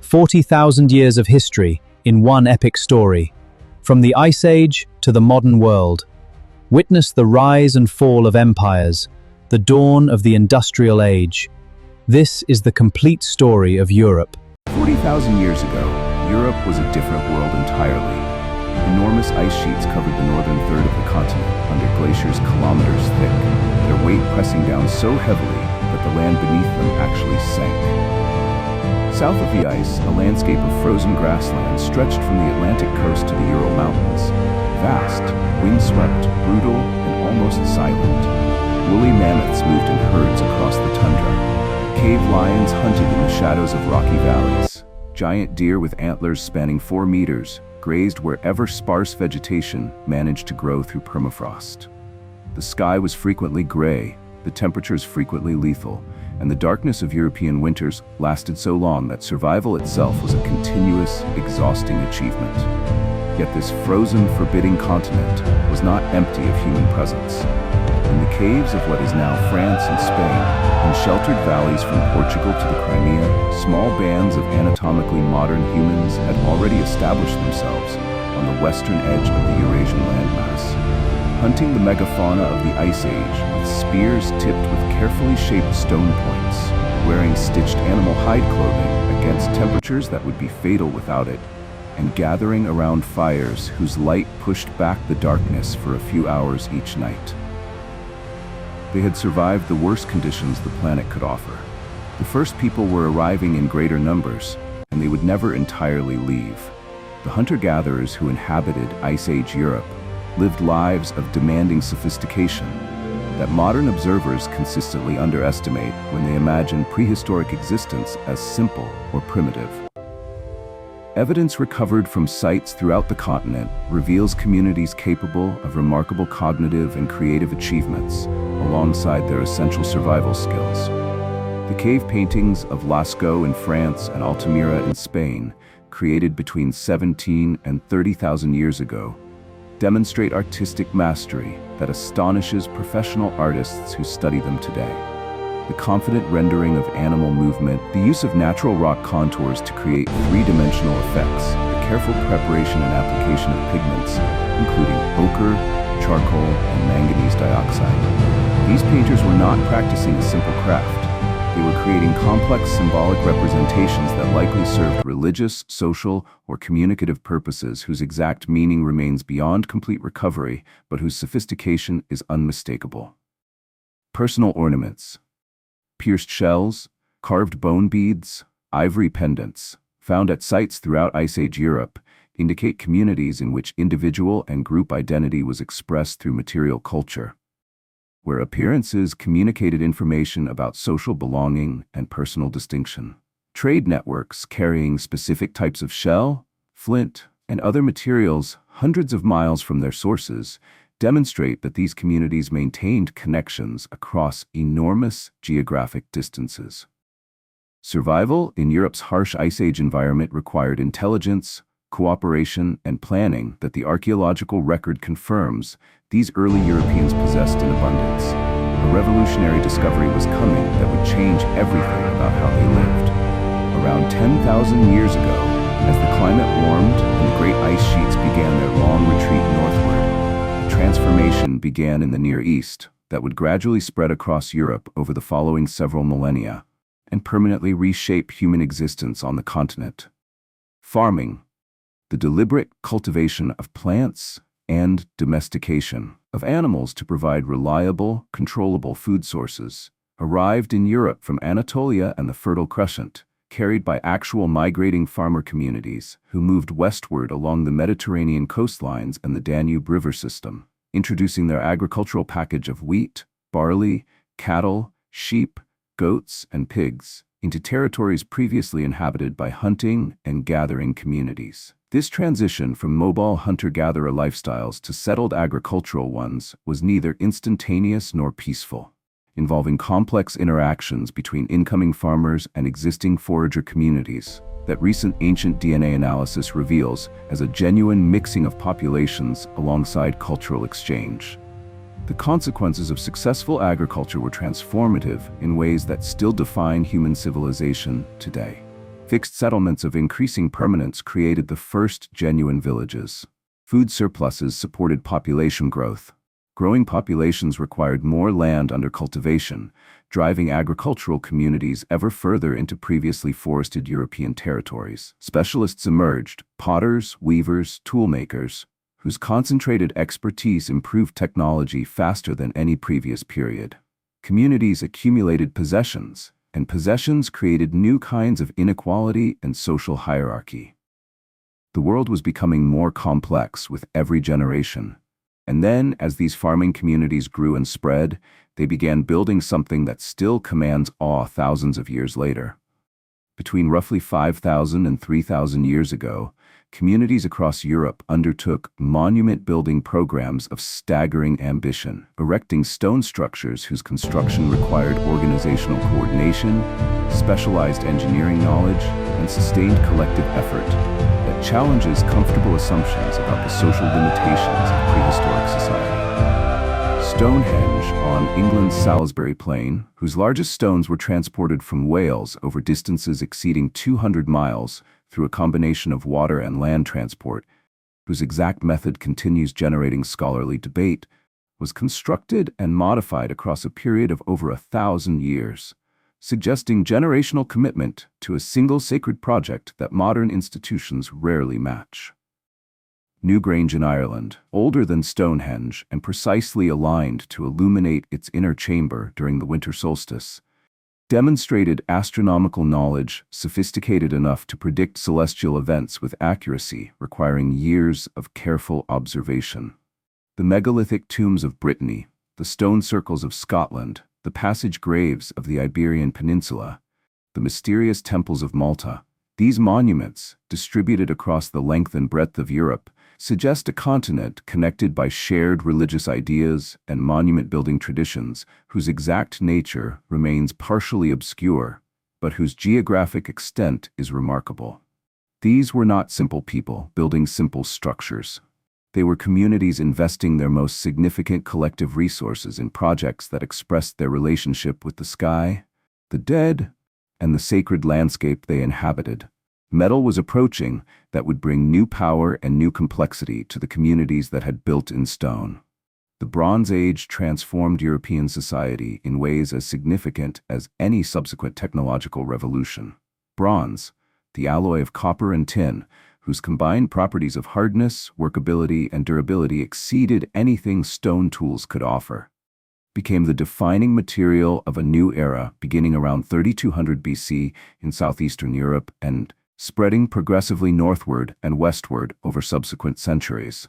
40,000 years of history in one epic story. From the Ice Age to the modern world. Witness the rise and fall of empires, the dawn of the Industrial Age. This is the complete story of Europe. 40,000 years ago, Europe was a different world entirely. Enormous ice sheets covered the northern third of the continent under glaciers kilometers thick, their weight pressing down so heavily that the land beneath them actually sank. South of the ice, a landscape of frozen grassland stretched from the Atlantic coast to the Ural Mountains. Vast, windswept, brutal, and almost silent. Woolly mammoths moved in herds across the tundra. Cave lions hunted in the shadows of rocky valleys. Giant deer with antlers spanning 4 meters grazed wherever sparse vegetation managed to grow through permafrost. The sky was frequently gray, the temperatures frequently lethal, and the darkness of European winters lasted so long that survival itself was a continuous, exhausting achievement. Yet this frozen, forbidding continent was not empty of human presence. In the caves of what is now France and Spain, in sheltered valleys from Portugal to the Crimea, small bands of anatomically modern humans had already established themselves on the western edge of the Eurasian landmass, hunting the megafauna of the Ice Age with spears tipped with carefully shaped stone points, wearing stitched animal hide clothing against temperatures that would be fatal without it, and gathering around fires whose light pushed back the darkness for a few hours each night. They had survived the worst conditions the planet could offer. The first people were arriving in greater numbers, and they would never entirely leave. The hunter-gatherers who inhabited Ice Age Europe lived lives of demanding sophistication that modern observers consistently underestimate when they imagine prehistoric existence as simple or primitive. Evidence recovered from sites throughout the continent reveals communities capable of remarkable cognitive and creative achievements alongside their essential survival skills. The cave paintings of Lascaux in France and Altamira in Spain, created between 17 and 30,000 years ago, demonstrate artistic mastery that astonishes professional artists who study them today. The confident rendering of animal movement, the use of natural rock contours to create three-dimensional effects, the careful preparation and application of pigments, including ochre, charcoal, and manganese dioxide. These painters were not practicing a simple craft. They were creating complex symbolic representations that likely served religious, social, or communicative purposes whose exact meaning remains beyond complete recovery, but whose sophistication is unmistakable. Personal ornaments. Pierced shells, carved bone beads, ivory pendants, found at sites throughout Ice Age Europe, indicate communities in which individual and group identity was expressed through material culture, where appearances communicated information about social belonging and personal distinction. Trade networks carrying specific types of shell, flint, and other materials hundreds of miles from their sources demonstrate that these communities maintained connections across enormous geographic distances. Survival in Europe's harsh Ice Age environment required intelligence, cooperation, and planning that the archaeological record confirms these early Europeans possessed in abundance. A revolutionary discovery was coming that would change everything about how they lived. Around 10,000 years ago, as the climate warmed and the great ice sheets began their long retreat northward, a transformation began in the Near East that would gradually spread across Europe over the following several millennia and permanently reshape human existence on the continent. Farming, the deliberate cultivation of plants and domestication of animals to provide reliable, controllable food sources, arrived in Europe from Anatolia and the Fertile Crescent, carried by actual migrating farmer communities who moved westward along the Mediterranean coastlines and the Danube River system, introducing their agricultural package of wheat, barley, cattle, sheep, goats, and pigs into territories previously inhabited by hunting and gathering communities. This transition from mobile hunter-gatherer lifestyles to settled agricultural ones was neither instantaneous nor peaceful, involving complex interactions between incoming farmers and existing forager communities that recent ancient DNA analysis reveals as a genuine mixing of populations alongside cultural exchange. The consequences of successful agriculture were transformative in ways that still define human civilization today. Fixed settlements of increasing permanence created the first genuine villages. Food surpluses supported population growth. Growing populations required more land under cultivation, driving agricultural communities ever further into previously forested European territories. Specialists emerged, potters, weavers, toolmakers, whose concentrated expertise improved technology faster than any previous period. Communities accumulated possessions, and possessions created new kinds of inequality and social hierarchy. The world was becoming more complex with every generation. And then, as these farming communities grew and spread, they began building something that still commands awe thousands of years later. Between roughly 5,000 and 3,000 years ago, communities across Europe undertook monument-building programs of staggering ambition, erecting stone structures whose construction required organizational coordination, specialized engineering knowledge, and sustained collective effort that challenges comfortable assumptions about the social limitations of prehistoric society. Stonehenge on England's Salisbury Plain, whose largest stones were transported from Wales over distances exceeding 200 miles through a combination of water and land transport, whose exact method continues generating scholarly debate, was constructed and modified across a period of over 1,000 years, suggesting generational commitment to a single sacred project that modern institutions rarely match. Newgrange in Ireland, older than Stonehenge and precisely aligned to illuminate its inner chamber during the winter solstice, demonstrated astronomical knowledge sophisticated enough to predict celestial events with accuracy requiring years of careful observation. The megalithic tombs of Brittany, the stone circles of Scotland, the passage graves of the Iberian Peninsula, the mysterious temples of Malta, these monuments, distributed across the length and breadth of Europe, suggest a continent connected by shared religious ideas and monument-building traditions whose exact nature remains partially obscure, but whose geographic extent is remarkable. These were not simple people building simple structures. They were communities investing their most significant collective resources in projects that expressed their relationship with the sky, the dead, and the sacred landscape they inhabited. Metal was approaching that would bring new power and new complexity to the communities that had built in stone. The Bronze Age transformed European society in ways as significant as any subsequent technological revolution. Bronze, the alloy of copper and tin, whose combined properties of hardness, workability, and durability exceeded anything stone tools could offer, became the defining material of a new era beginning around 3200 BC in southeastern Europe and spreading progressively northward and westward over subsequent centuries.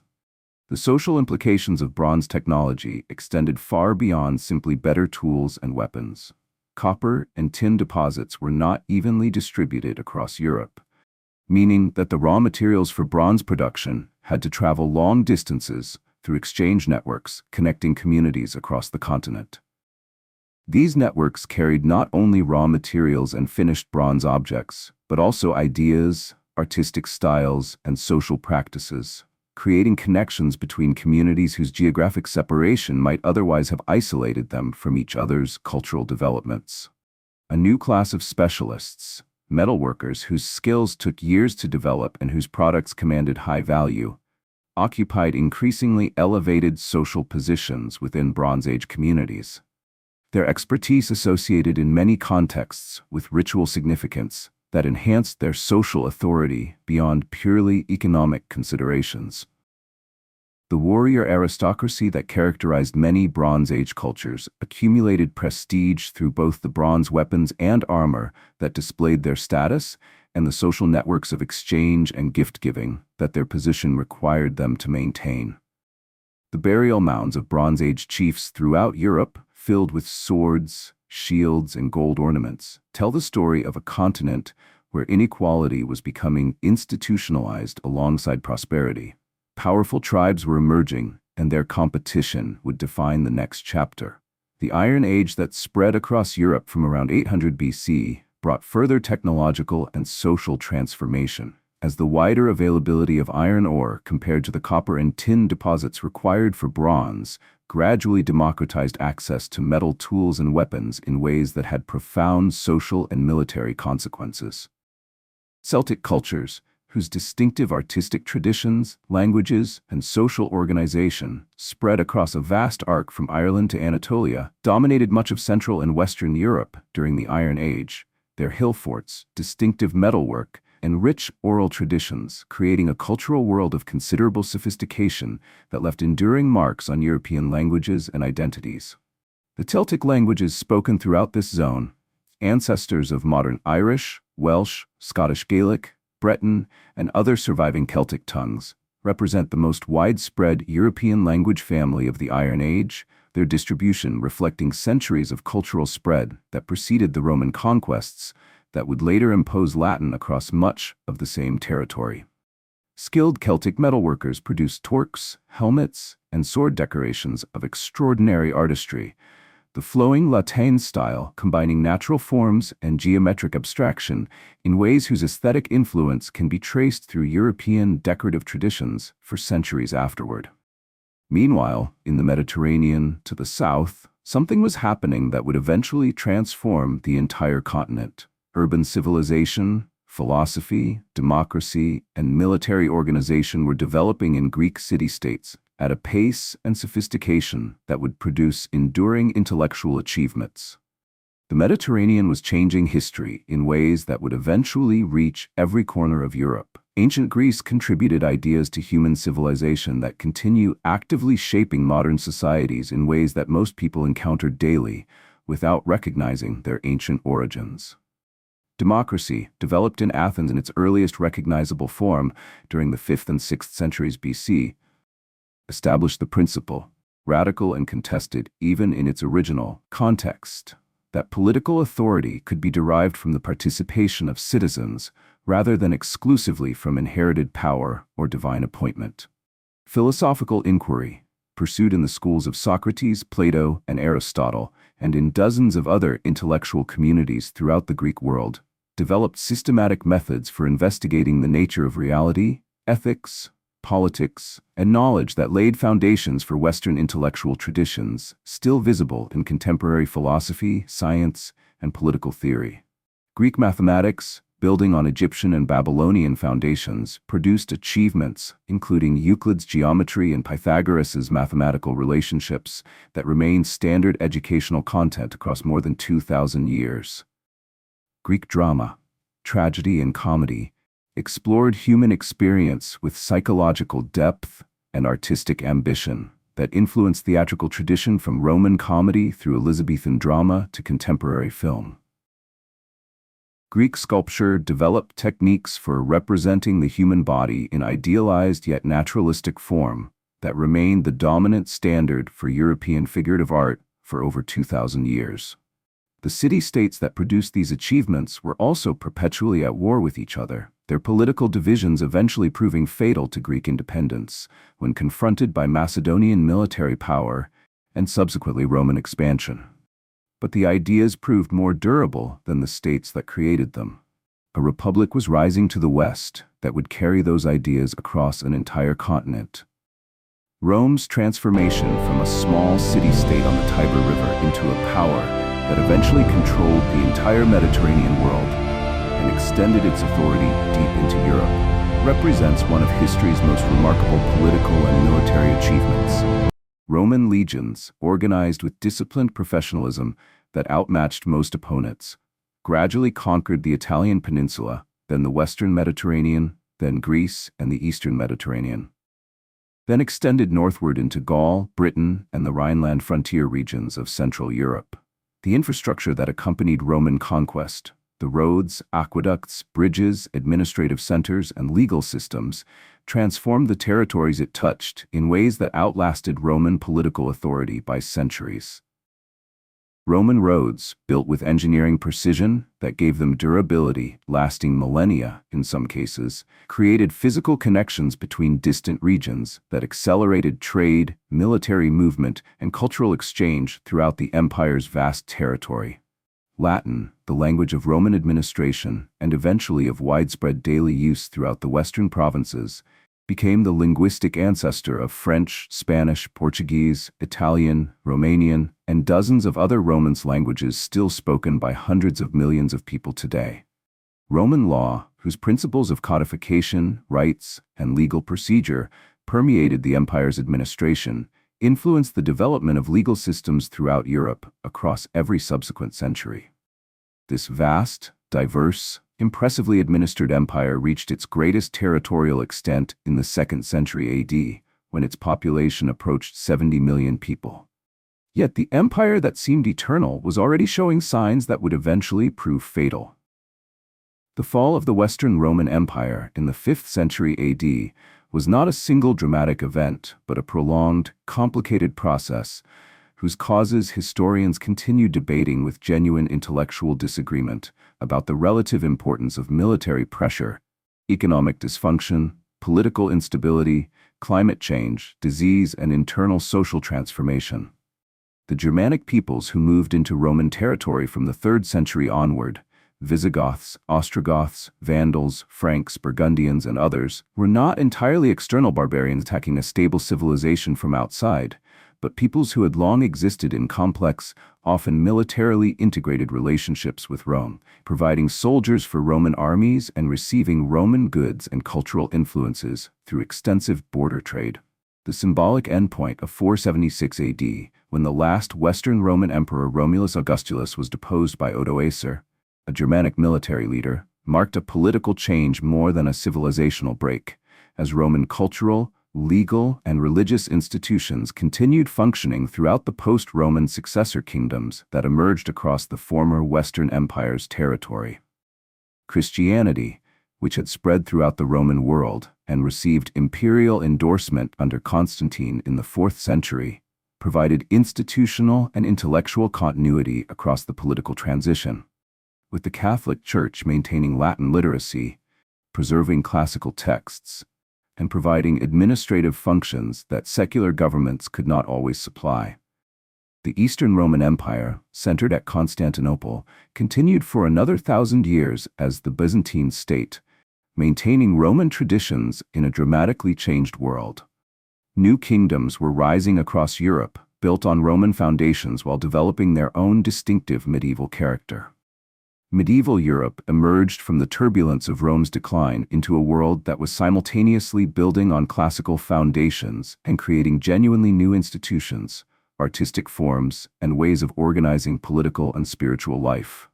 The social implications of bronze technology extended far beyond simply better tools and weapons. Copper and tin deposits were not evenly distributed across Europe, meaning that the raw materials for bronze production had to travel long distances through exchange networks connecting communities across the continent. These networks carried not only raw materials and finished bronze objects, but also ideas, artistic styles, and social practices, creating connections between communities whose geographic separation might otherwise have isolated them from each other's cultural developments. A new class of specialists, metalworkers whose skills took years to develop and whose products commanded high value, occupied increasingly elevated social positions within Bronze Age communities. Their expertise associated in many contexts with ritual significance that enhanced their social authority beyond purely economic considerations. The warrior aristocracy that characterized many Bronze Age cultures accumulated prestige through both the bronze weapons and armor that displayed their status and the social networks of exchange and gift-giving that their position required them to maintain. The burial mounds of Bronze Age chiefs throughout Europe, filled with swords, shields, and gold ornaments, tell the story of a continent where inequality was becoming institutionalized alongside prosperity. Powerful tribes were emerging, and their competition would define the next chapter. The Iron Age that spread across Europe from around 800 BC brought further technological and social transformation, as the wider availability of iron ore compared to the copper and tin deposits required for bronze gradually democratized access to metal tools and weapons in ways that had profound social and military consequences. Celtic cultures, whose distinctive artistic traditions, languages, and social organization spread across a vast arc from Ireland to Anatolia, dominated much of Central and Western Europe during the Iron Age. Their hill forts, distinctive metalwork, and rich oral traditions, creating a cultural world of considerable sophistication that left enduring marks on European languages and identities. The Celtic languages spoken throughout this zone, ancestors of modern Irish, Welsh, Scottish Gaelic, Breton, and other surviving Celtic tongues, represent the most widespread European language family of the Iron Age, their distribution reflecting centuries of cultural spread that preceded the Roman conquests that would later impose Latin across much of the same territory. Skilled Celtic metalworkers produced torques, helmets, and sword decorations of extraordinary artistry, the flowing Latin style combining natural forms and geometric abstraction in ways whose aesthetic influence can be traced through European decorative traditions for centuries afterward. Meanwhile, in the Mediterranean to the south, something was happening that would eventually transform the entire continent. Urban civilization, philosophy, democracy, and military organization were developing in Greek city-states at a pace and sophistication that would produce enduring intellectual achievements. The Mediterranean was changing history in ways that would eventually reach every corner of Europe. Ancient Greece contributed ideas to human civilization that continue actively shaping modern societies in ways that most people encounter daily without recognizing their ancient origins. Democracy, developed in Athens in its earliest recognizable form during the 5th and 6th centuries BC, established the principle, radical and contested even in its original context, that political authority could be derived from the participation of citizens rather than exclusively from inherited power or divine appointment. Philosophical inquiry, pursued in the schools of Socrates, Plato, and Aristotle, and in dozens of other intellectual communities throughout the Greek world, developed systematic methods for investigating the nature of reality, ethics, politics, and knowledge that laid foundations for Western intellectual traditions still visible in contemporary philosophy, science, and political theory. Greek mathematics, building on Egyptian and Babylonian foundations, produced achievements including Euclid's geometry and Pythagoras' mathematical relationships that remain standard educational content across more than 2,000 years. Greek drama, tragedy and comedy, explored human experience with psychological depth and artistic ambition that influenced theatrical tradition from Roman comedy through Elizabethan drama to contemporary film. Greek sculpture developed techniques for representing the human body in idealized yet naturalistic form that remained the dominant standard for European figurative art for over 2,000 years. The city-states that produced these achievements were also perpetually at war with each other, their political divisions eventually proving fatal to Greek independence when confronted by Macedonian military power and subsequently Roman expansion. But the ideas proved more durable than the states that created them. A republic was rising to the west that would carry those ideas across an entire continent. Rome's transformation from a small city-state on the Tiber River into a power that eventually controlled the entire Mediterranean world and extended its authority deep into Europe represents one of history's most remarkable political and military achievements. Roman legions, organized with disciplined professionalism that outmatched most opponents, gradually conquered the Italian peninsula, then the Western Mediterranean, then Greece and the Eastern Mediterranean. Then extended northward into Gaul, Britain, and the Rhineland frontier regions of Central Europe. The infrastructure that accompanied Roman conquest, the roads, aqueducts, bridges, administrative centers, and legal systems, transformed the territories it touched in ways that outlasted Roman political authority by centuries. Roman roads, built with engineering precision that gave them durability, lasting millennia in some cases, created physical connections between distant regions that accelerated trade, military movement, and cultural exchange throughout the empire's vast territory. Latin, the language of Roman administration and eventually of widespread daily use throughout the western provinces, became the linguistic ancestor of French, Spanish, Portuguese, Italian, Romanian, and dozens of other Romance languages still spoken by hundreds of millions of people today. Roman law, whose principles of codification, rights, and legal procedure permeated the empire's administration, influenced the development of legal systems throughout Europe across every subsequent century. This vast, diverse, impressively administered empire reached its greatest territorial extent in the 2nd century AD, when its population approached 70 million people. Yet the empire that seemed eternal was already showing signs that would eventually prove fatal. The fall of the Western Roman Empire in the 5th century AD was not a single dramatic event, but a prolonged, complicated process whose causes historians continue debating with genuine intellectual disagreement about the relative importance of military pressure, economic dysfunction, political instability, climate change, disease, and internal social transformation. The Germanic peoples who moved into Roman territory from the 3rd century onward, Visigoths, Ostrogoths, Vandals, Franks, Burgundians, and others, were not entirely external barbarians attacking a stable civilization from outside, but peoples who had long existed in complex, often militarily integrated relationships with Rome, providing soldiers for Roman armies and receiving Roman goods and cultural influences through extensive border trade. The symbolic endpoint of 476 AD, when the last Western Roman emperor Romulus Augustulus was deposed by Odoacer, a Germanic military leader, marked a political change more than a civilizational break, as Roman cultural, legal, and religious institutions continued functioning throughout the post-Roman successor kingdoms that emerged across the former Western Empire's territory. Christianity, which had spread throughout the Roman world and received imperial endorsement under Constantine in the 4th century, provided institutional and intellectual continuity across the political transition, with the Catholic Church maintaining Latin literacy, preserving classical texts, and providing administrative functions that secular governments could not always supply. The Eastern Roman Empire, centered at Constantinople, continued for another 1,000 years as the Byzantine state, maintaining Roman traditions in a dramatically changed world. New kingdoms were rising across Europe, built on Roman foundations while developing their own distinctive medieval character. Medieval Europe emerged from the turbulence of Rome's decline into a world that was simultaneously building on classical foundations and creating genuinely new institutions, artistic forms, and ways of organizing political and spiritual life.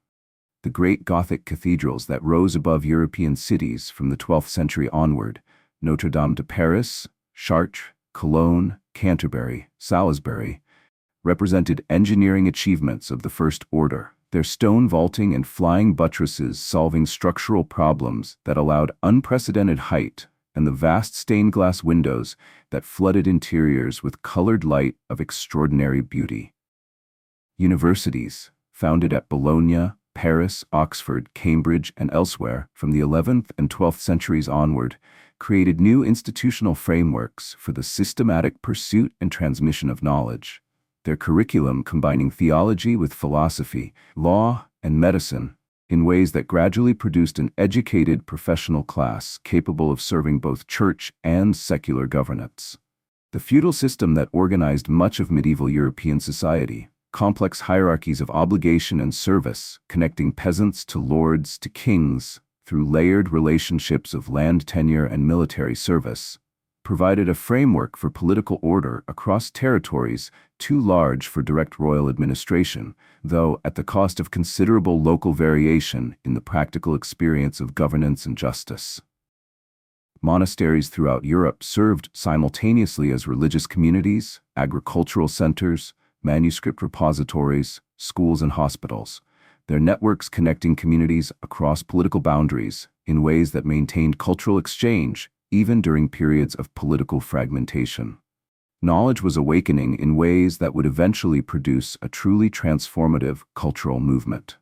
The great Gothic cathedrals that rose above European cities from the 12th century onward, Notre Dame de Paris, Chartres, Cologne, Canterbury, Salisbury, represented engineering achievements of the first order, their stone vaulting and flying buttresses solving structural problems that allowed unprecedented height, and the vast stained glass windows that flooded interiors with colored light of extraordinary beauty. Universities, founded at Bologna, Paris, Oxford, Cambridge, and elsewhere from the 11th and 12th centuries onward, created new institutional frameworks for the systematic pursuit and transmission of knowledge, their curriculum combining theology with philosophy, law, and medicine in ways that gradually produced an educated professional class capable of serving both church and secular governance. The feudal system that organized much of medieval European society, complex hierarchies of obligation and service, connecting peasants to lords to kings through layered relationships of land tenure and military service, provided a framework for political order across territories too large for direct royal administration, though at the cost of considerable local variation in the practical experience of governance and justice. Monasteries throughout Europe served simultaneously as religious communities, agricultural centers, manuscript repositories, schools, and hospitals, their networks connecting communities across political boundaries in ways that maintained cultural exchange even during periods of political fragmentation. Knowledge was awakening in ways that would eventually produce a truly transformative cultural movement.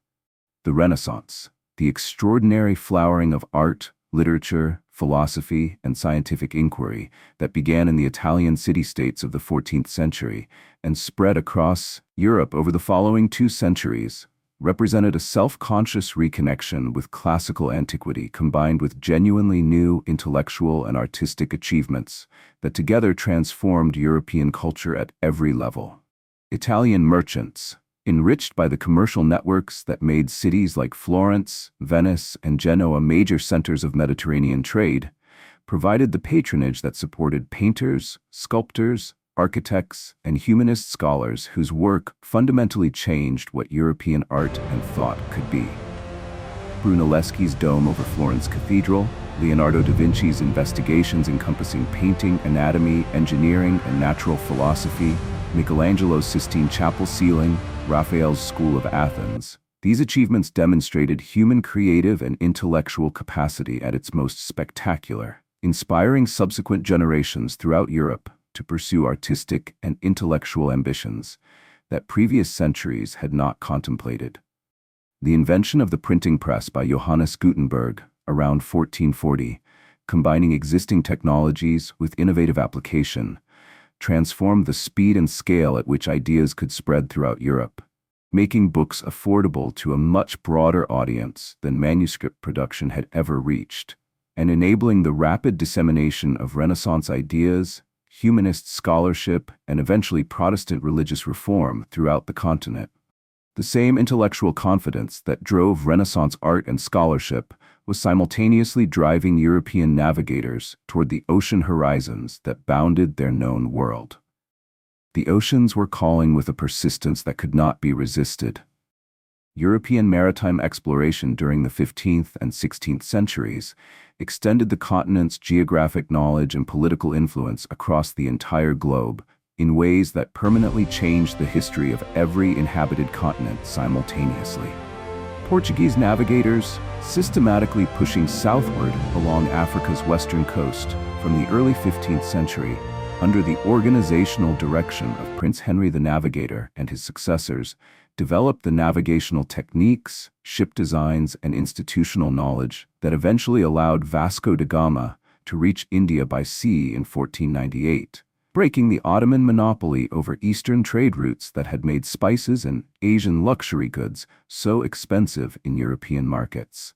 The Renaissance, the extraordinary flowering of art, literature, philosophy, and scientific inquiry that began in the Italian city-states of the 14th century and spread across Europe over the following 2 centuries, represented a self-conscious reconnection with classical antiquity combined with genuinely new intellectual and artistic achievements that together transformed European culture at every level. Italian merchants, enriched by the commercial networks that made cities like Florence, Venice, and Genoa major centers of Mediterranean trade, provided the patronage that supported painters, sculptors, architects, and humanist scholars whose work fundamentally changed what European art and thought could be. Brunelleschi's dome over Florence Cathedral, Leonardo da Vinci's investigations encompassing painting, anatomy, engineering, and natural philosophy, Michelangelo's Sistine Chapel ceiling, Raphael's School of Athens. These achievements demonstrated human creative and intellectual capacity at its most spectacular, inspiring subsequent generations throughout Europe to pursue artistic and intellectual ambitions that previous centuries had not contemplated. The invention of the printing press by Johannes Gutenberg, around 1440, combining existing technologies with innovative application, transformed the speed and scale at which ideas could spread throughout Europe, making books affordable to a much broader audience than manuscript production had ever reached, and enabling the rapid dissemination of Renaissance ideas, humanist scholarship, and eventually Protestant religious reform throughout the continent. The same intellectual confidence that drove Renaissance art and scholarship was simultaneously driving European navigators toward the ocean horizons that bounded their known world. The oceans were calling with a persistence that could not be resisted. European maritime exploration during the 15th and 16th centuries extended the continent's geographic knowledge and political influence across the entire globe in ways that permanently changed the history of every inhabited continent simultaneously. Portuguese navigators, systematically pushing southward along Africa's western coast from the early 15th century, under the organizational direction of Prince Henry the Navigator and his successors, developed the navigational techniques, ship designs, and institutional knowledge that eventually allowed Vasco da Gama to reach India by sea in 1498, breaking the Ottoman monopoly over eastern trade routes that had made spices and Asian luxury goods so expensive in European markets.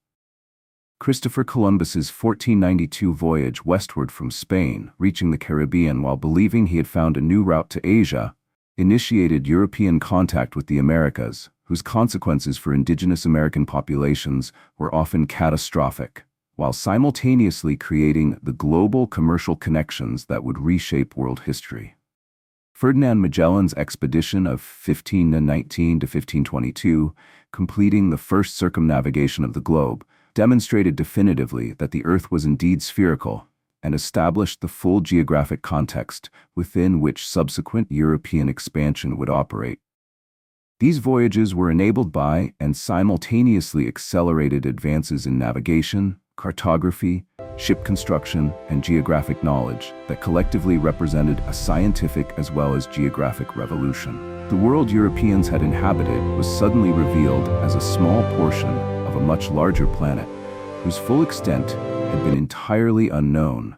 Christopher Columbus's 1492 voyage westward from Spain, reaching the Caribbean while believing he had found a new route to Asia, initiated European contact with the Americas, whose consequences for indigenous American populations were often catastrophic, while simultaneously creating the global commercial connections that would reshape world history. Ferdinand Magellan's expedition of 1519 to 1522, completing the first circumnavigation of the globe, demonstrated definitively that the Earth was indeed spherical and established the full geographic context within which subsequent European expansion would operate. These voyages were enabled by and simultaneously accelerated advances in navigation, cartography, ship construction, and geographic knowledge that collectively represented a scientific as well as geographic revolution. The world Europeans had inhabited was suddenly revealed as a small portion of a much larger planet whose full extent had been entirely unknown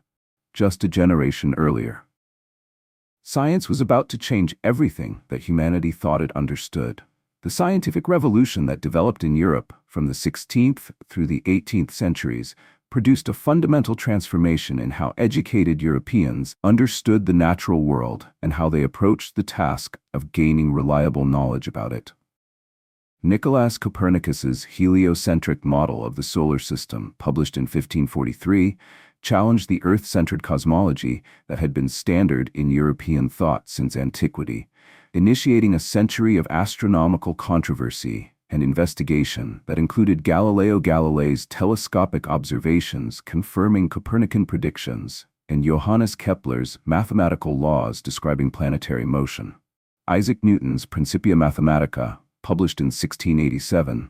just a generation earlier. Science was about to change everything that humanity thought it understood. The scientific revolution that developed in Europe from the 16th through the 18th centuries produced a fundamental transformation in how educated Europeans understood the natural world and how they approached the task of gaining reliable knowledge about it. Nicolaus Copernicus's heliocentric model of the solar system, published in 1543, challenged the Earth-centered cosmology that had been standard in European thought since antiquity, initiating a century of astronomical controversy and investigation that included Galileo Galilei's telescopic observations confirming Copernican predictions and Johannes Kepler's mathematical laws describing planetary motion. Isaac Newton's Principia Mathematica, published in 1687,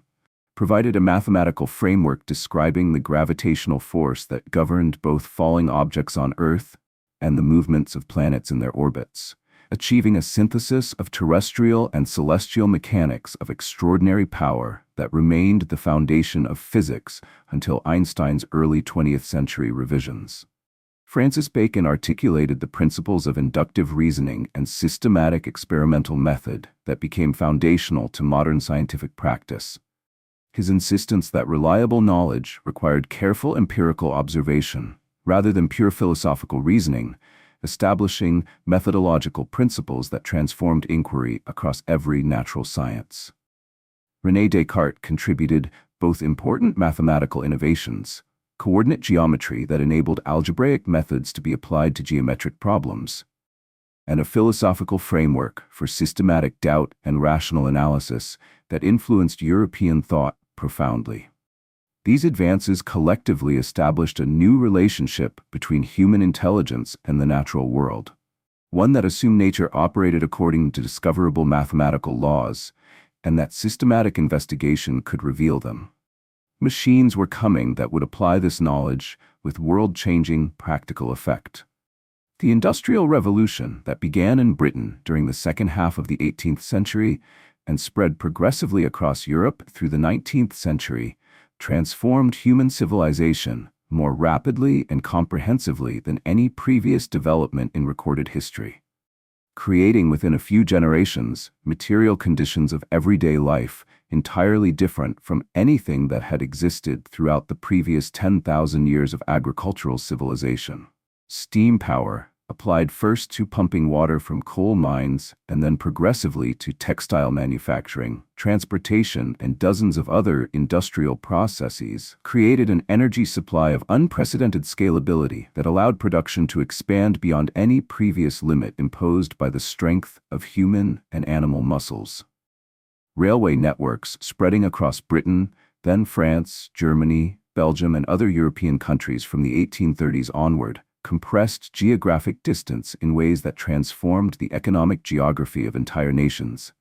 provided a mathematical framework describing the gravitational force that governed both falling objects on Earth and the movements of planets in their orbits, achieving a synthesis of terrestrial and celestial mechanics of extraordinary power that remained the foundation of physics until Einstein's early 20th century revisions. Francis Bacon articulated the principles of inductive reasoning and systematic experimental method that became foundational to modern scientific practice. His insistence that reliable knowledge required careful empirical observation, rather than pure philosophical reasoning, establishing methodological principles that transformed inquiry across every natural science. René Descartes contributed both important mathematical innovations, coordinate geometry that enabled algebraic methods to be applied to geometric problems, and a philosophical framework for systematic doubt and rational analysis that influenced European thought profoundly. These advances collectively established a new relationship between human intelligence and the natural world, one that assumed nature operated according to discoverable mathematical laws, and that systematic investigation could reveal them. Machines were coming that would apply this knowledge with world-changing practical effect. The Industrial Revolution that began in Britain during the second half of the 18th century and spread progressively across Europe through the 19th century transformed human civilization more rapidly and comprehensively than any previous development in recorded history, creating within a few generations material conditions of everyday life entirely different from anything that had existed throughout the previous 10,000 years of agricultural civilization. Steam power, applied first to pumping water from coal mines and then progressively to textile manufacturing, transportation, and dozens of other industrial processes, created an energy supply of unprecedented scalability that allowed production to expand beyond any previous limit imposed by the strength of human and animal muscles. Railway networks spreading across Britain, then France, Germany, Belgium, and other European countries from the 1830s onward, compressed geographic distance in ways that transformed the economic geography of entire nations,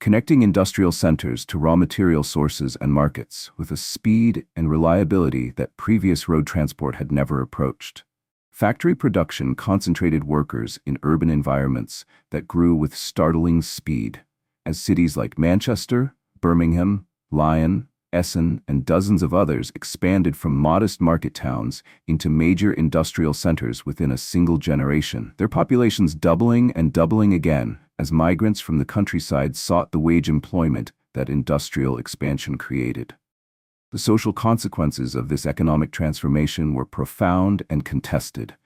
connecting industrial centers to raw material sources and markets with a speed and reliability that previous road transport had never approached. Factory production concentrated workers in urban environments that grew with startling speed, as cities like Manchester, Birmingham, Lyon, Essen, and dozens of others expanded from modest market towns into major industrial centers within a single generation, their populations doubling and doubling again as migrants from the countryside sought the wage employment that industrial expansion created. The social consequences of this economic transformation were profound and contested,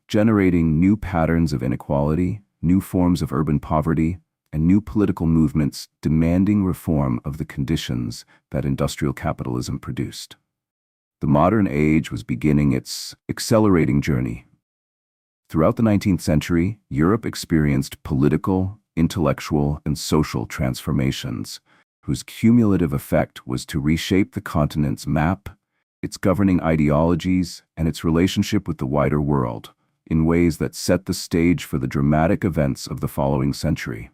generating new patterns of inequality, new forms of urban poverty, and new political movements demanding reform of the conditions that industrial capitalism produced. The modern age was beginning its accelerating journey. Throughout the 19th century, Europe experienced political, intellectual, and social transformations, whose cumulative effect was to reshape the continent's map, its governing ideologies, and its relationship with the wider world, in ways that set the stage for the dramatic events of the following century.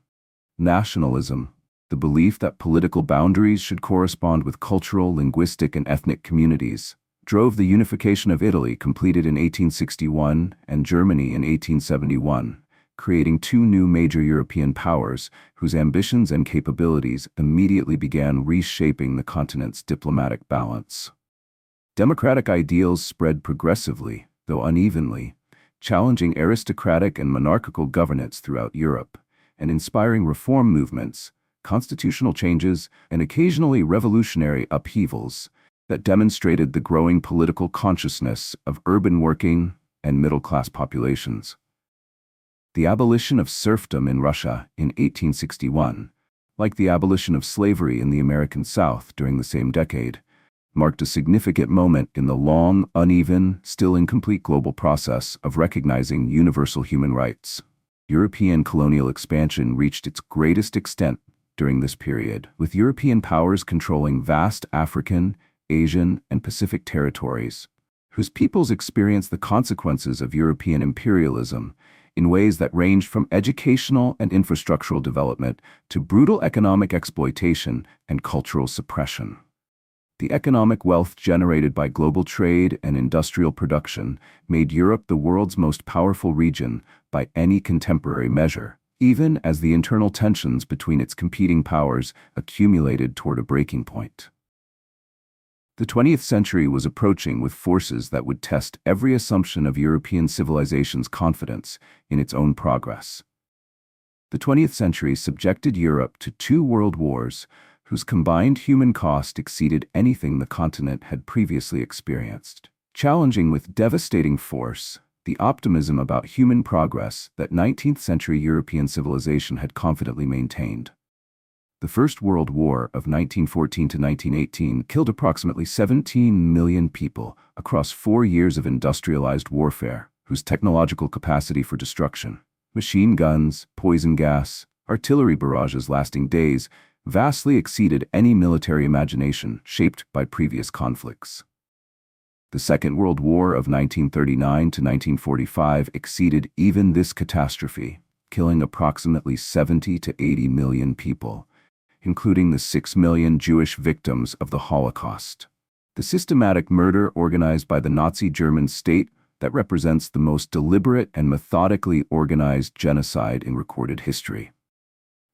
Nationalism, the belief that political boundaries should correspond with cultural, linguistic, and ethnic communities, drove the unification of Italy completed in 1861 and Germany in 1871, creating two new major European powers whose ambitions and capabilities immediately began reshaping the continent's diplomatic balance. Democratic ideals spread progressively, though unevenly, challenging aristocratic and monarchical governance throughout Europe, and inspiring reform movements, constitutional changes, and occasionally revolutionary upheavals that demonstrated the growing political consciousness of urban working and middle-class populations. The abolition of serfdom in Russia in 1861, like the abolition of slavery in the American South during the same decade, marked a significant moment in the long, uneven, still incomplete global process of recognizing universal human rights. European colonial expansion reached its greatest extent during this period, with European powers controlling vast African, Asian, and Pacific territories, whose peoples experienced the consequences of European imperialism in ways that ranged from educational and infrastructural development to brutal economic exploitation and cultural suppression. The economic wealth generated by global trade and industrial production made Europe the world's most powerful region by any contemporary measure, even as the internal tensions between its competing powers accumulated toward a breaking point. The 20th century was approaching with forces that would test every assumption of European civilization's confidence in its own progress. The 20th century subjected Europe to two world wars whose combined human cost exceeded anything the continent had previously experienced. Challenging with devastating force, the optimism about human progress that 19th-century European civilization had confidently maintained. The First World War of 1914 to 1918 killed approximately 17 million people across 4 years of industrialized warfare, whose technological capacity for destruction, machine guns, poison gas, artillery barrages lasting days, vastly exceeded any military imagination shaped by previous conflicts. The Second World War of 1939 to 1945 exceeded even this catastrophe, killing approximately 70 to 80 million people, including the 6 million Jewish victims of the Holocaust. The systematic murder organized by the Nazi German state that represents the most deliberate and methodically organized genocide in recorded history.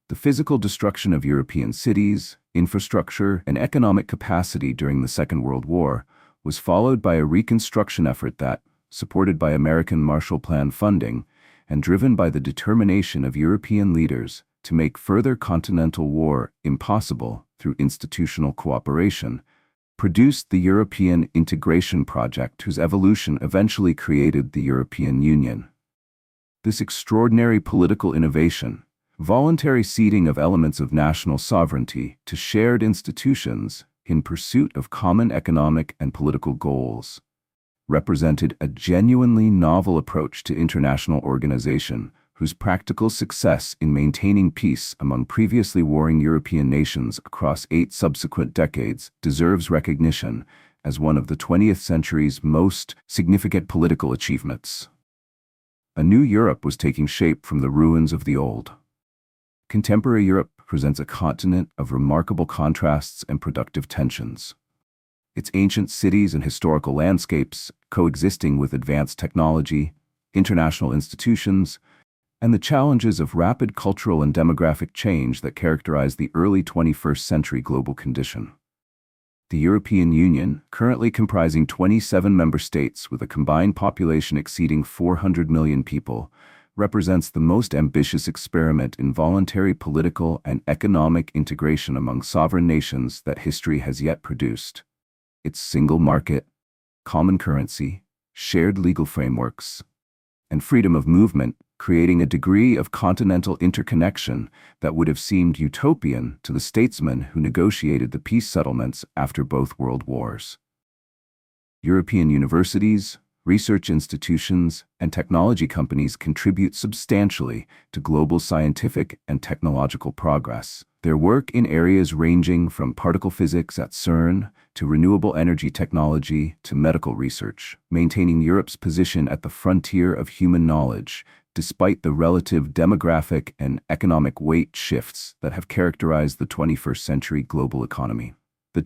The physical destruction of European cities, infrastructure, and economic capacity during the Second World War was followed by a reconstruction effort that, supported by American Marshall Plan funding and driven by the determination of European leaders to make further continental war impossible through institutional cooperation, produced the European integration project whose evolution eventually created the European Union. This extraordinary political innovation, voluntary ceding of elements of national sovereignty to shared institutions in pursuit of common economic and political goals, represented a genuinely novel approach to international organization whose practical success in maintaining peace among previously warring European nations across 8 subsequent decades deserves recognition as one of the 20th century's most significant political achievements. A new Europe was taking shape from the ruins of the old. Contemporary Europe presents a continent of remarkable contrasts and productive tensions. Its ancient cities and historical landscapes coexisting with advanced technology, international institutions, and the challenges of rapid cultural and demographic change that characterize the early 21st century global condition. The European Union, currently comprising 27 member states with a combined population exceeding 400 million people, represents the most ambitious experiment in voluntary political and economic integration among sovereign nations that history has yet produced. Its single market, common currency, shared legal frameworks, and freedom of movement, creating a degree of continental interconnection that would have seemed utopian to the statesmen who negotiated the peace settlements after both world wars. European universities, research institutions, and technology companies contribute substantially to global scientific and technological progress. Their work in areas ranging from particle physics at CERN to renewable energy technology to medical research, maintaining Europe's position at the frontier of human knowledge, despite the relative demographic and economic weight shifts that have characterized the 21st century global economy. The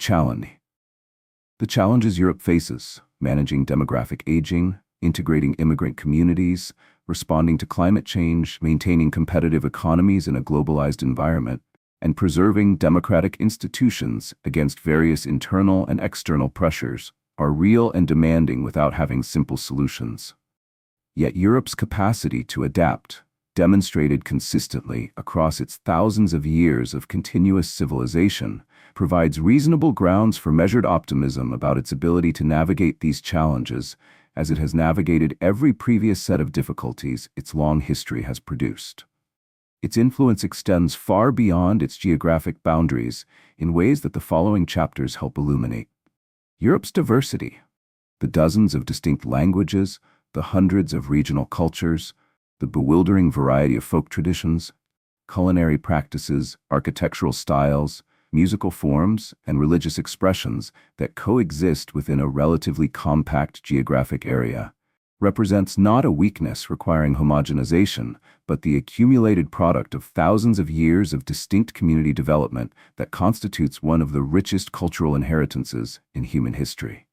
challenges Europe faces: managing demographic aging, integrating immigrant communities, responding to climate change, maintaining competitive economies in a globalized environment, and preserving democratic institutions against various internal and external pressures, are real and demanding without having simple solutions. Yet Europe's capacity to adapt, demonstrated consistently across its thousands of years of continuous civilization, provides reasonable grounds for measured optimism about its ability to navigate these challenges, as it has navigated every previous set of difficulties its long history has produced. Its influence extends far beyond its geographic boundaries in ways that the following chapters help illuminate. Europe's diversity: the dozens of distinct languages, the hundreds of regional cultures, the bewildering variety of folk traditions, culinary practices, architectural styles, musical forms, and religious expressions that coexist within a relatively compact geographic area, represents not a weakness requiring homogenization, but the accumulated product of thousands of years of distinct community development that constitutes one of the richest cultural inheritances in human history.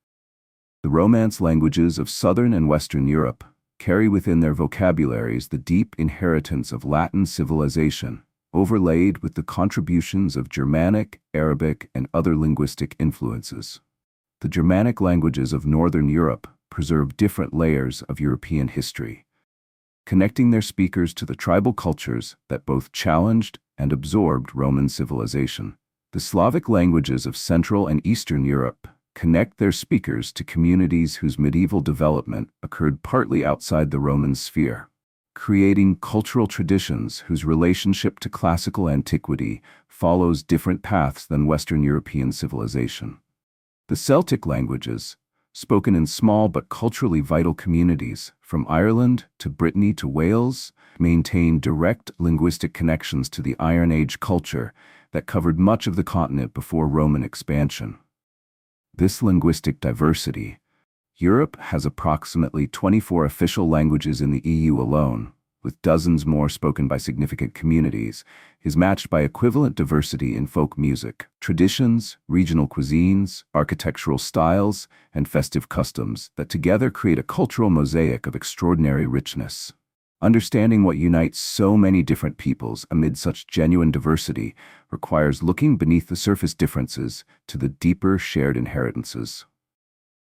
The Romance languages of Southern and Western Europe carry within their vocabularies the deep inheritance of Latin civilization, overlaid with the contributions of Germanic, Arabic, and other linguistic influences. The Germanic languages of Northern Europe preserve different layers of European history, connecting their speakers to the tribal cultures that both challenged and absorbed Roman civilization. The Slavic languages of Central and Eastern Europe connect their speakers to communities whose medieval development occurred partly outside the Roman sphere, creating cultural traditions whose relationship to classical antiquity follows different paths than Western European civilization. The Celtic languages, spoken in small but culturally vital communities, from Ireland to Brittany to Wales, maintain direct linguistic connections to the Iron Age culture that covered much of the continent before Roman expansion. This linguistic diversity, Europe has approximately 24 official languages in the EU alone, with dozens more spoken by significant communities, is matched by equivalent diversity in folk music, traditions, regional cuisines, architectural styles, and festive customs that together create a cultural mosaic of extraordinary richness. Understanding what unites so many different peoples amid such genuine diversity requires looking beneath the surface differences to the deeper shared inheritances.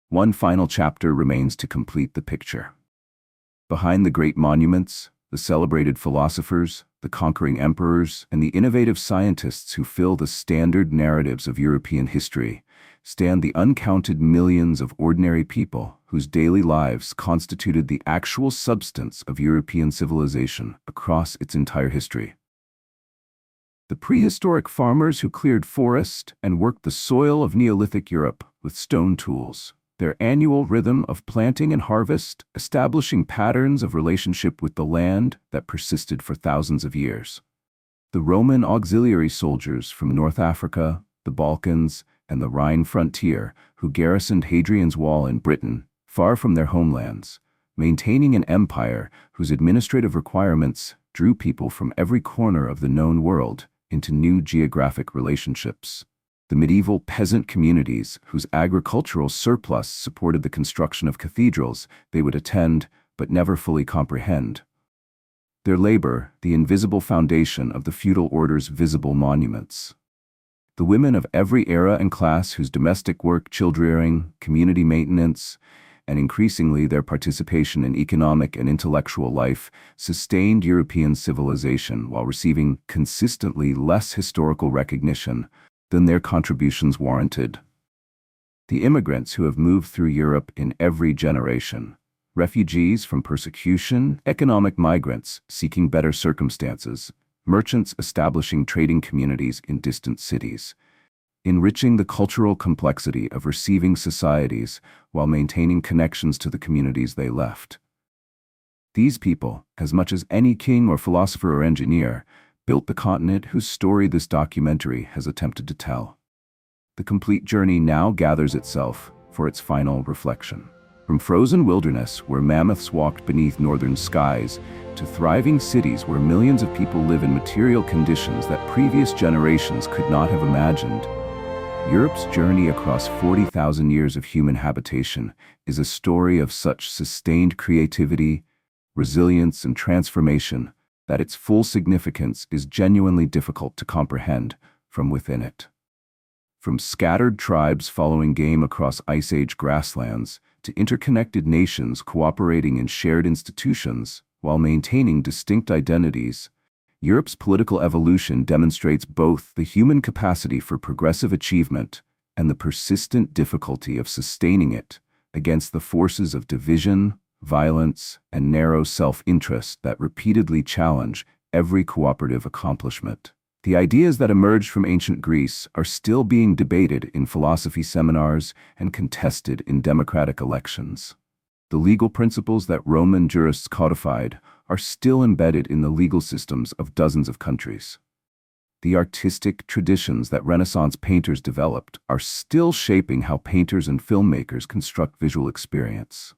One final chapter remains to complete the picture. Behind the great monuments, the celebrated philosophers, the conquering emperors, and the innovative scientists who fill the standard narratives of European history, stand the uncounted millions of ordinary people whose daily lives constituted the actual substance of European civilization across its entire history. The prehistoric farmers who cleared forest and worked the soil of Neolithic Europe with stone tools, their annual rhythm of planting and harvest, establishing patterns of relationship with the land that persisted for thousands of years. The Roman auxiliary soldiers from North Africa, the Balkans, and the Rhine frontier who garrisoned Hadrian's Wall in Britain, far from their homelands, maintaining an empire whose administrative requirements drew people from every corner of the known world into new geographic relationships. The medieval peasant communities whose agricultural surplus supported the construction of cathedrals they would attend but never fully comprehend. Their labor, the invisible foundation of the feudal order's visible monuments. The women of every era and class whose domestic work, child-rearing, community maintenance, and increasingly their participation in economic and intellectual life sustained European civilization while receiving consistently less historical recognition than their contributions warranted. The immigrants who have moved through Europe in every generation, refugees from persecution, economic migrants seeking better circumstances, merchants establishing trading communities in distant cities, enriching the cultural complexity of receiving societies while maintaining connections to the communities they left. These people, as much as any king or philosopher or engineer, built the continent whose story this documentary has attempted to tell. The complete journey now gathers itself for its final reflection. From frozen wilderness where mammoths walked beneath northern skies to thriving cities where millions of people live in material conditions that previous generations could not have imagined, Europe's journey across 40,000 years of human habitation is a story of such sustained creativity, resilience, and transformation that its full significance is genuinely difficult to comprehend from within it. From scattered tribes following game across Ice Age grasslands to interconnected nations cooperating in shared institutions while maintaining distinct identities, Europe's political evolution demonstrates both the human capacity for progressive achievement and the persistent difficulty of sustaining it against the forces of division, violence, and narrow self-interest that repeatedly challenge every cooperative accomplishment. The ideas that emerged from ancient Greece are still being debated in philosophy seminars and contested in democratic elections. The legal principles that Roman jurists codified are still embedded in the legal systems of dozens of countries. The artistic traditions that Renaissance painters developed are still shaping how painters and filmmakers construct visual experience.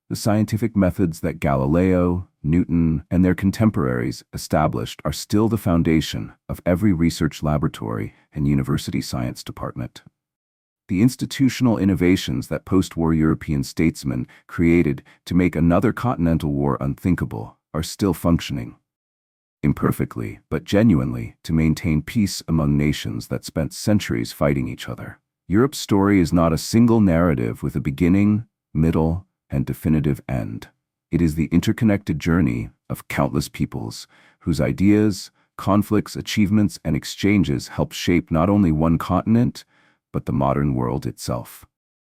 The scientific methods that Galileo, Newton, and their contemporaries established are still the foundation of every research laboratory and university science department. The institutional innovations that post-war European statesmen created to make another continental war unthinkable are still functioning. Imperfectly, but genuinely, to maintain peace among nations that spent centuries fighting each other. Europe's story is not a single narrative with a beginning, middle, and definitive end. It is the interconnected journey of countless peoples whose ideas, conflicts, achievements, and exchanges help shape not only one continent, but the modern world itself.